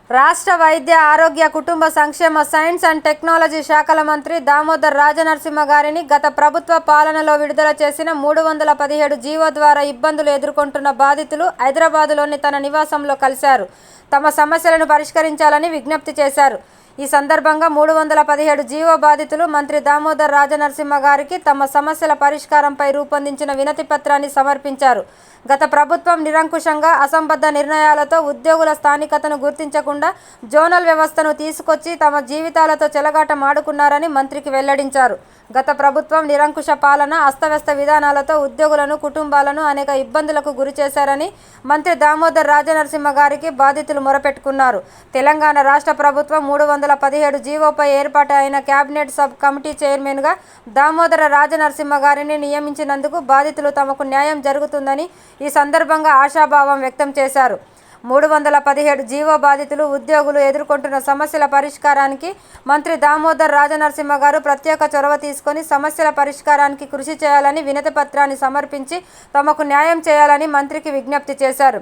రాష్ట్ర వైద్య ఆరోగ్య కుటుంబ సంక్షేమ సైన్స్ అండ్ టెక్నాలజీ శాఖల మంత్రి దామోదర్ రాజనరసింహ గారిని గత ప్రభుత్వ పాలనలో విడుదల చేసిన 317 జీవో ద్వారా ఇబ్బందులు ఎదుర్కొంటున్న బాధితులు హైదరాబాదులోని తన నివాసంలో కలిశారు. తమ సమస్యలను పరిష్కరించాలని విజ్ఞప్తి చేశారు. ఈ సందర్భంగా 317 జీవో బాధితులు మంత్రి దామోదర్ రాజనరసింహ గారికి తమ సమస్యల పరిష్కారంపై రూపొందించిన వినతి పత్రాన్ని సమర్పించారు. గత ప్రభుత్వం నిరంకుశంగా అసంబద్ధ నిర్ణయాలతో ఉద్యోగుల స్థానికతను గుర్తించకుండా జోనల్ వ్యవస్థను తీసుకొచ్చి తమ జీవితాలతో చెలగాటం ఆడుకున్నారని మంత్రికి వెల్లడించారు. గత ప్రభుత్వం నిరంకుశ పాలన, అస్తవ్యస్త విధానాలతో ఉద్యోగులను, కుటుంబాలను అనేక ఇబ్బందులకు గురి చేశారని మంత్రి దామోదర్ రాజనరసింహ గారికి బాధితులు మొరపెట్టుకున్నారు. తెలంగాణ రాష్ట్ర ప్రభుత్వం 317 జీవోపై ఏర్పాటు అయిన కేబినెట్ సబ్ కమిటీ చైర్మన్గా దామోదర రాజనరసింహ గారిని నియమించినందుకు బాధితులు తమకు న్యాయం జరుగుతుందని ఈ సందర్భంగా ఆశాభావం వ్యక్తం చేశారు. 317 జీవో బాధితులు, ఉద్యోగులు ఎదుర్కొంటున్న సమస్యల పరిష్కారానికి మంత్రి దామోదర్ రాజనరసింహ గారు ప్రత్యేక చొరవ తీసుకొని సమస్యల పరిష్కారానికి కృషి చేయాలని వినతి పత్రాన్ని సమర్పించి తమకు న్యాయం చేయాలని మంత్రికి విజ్ఞప్తి చేశారు.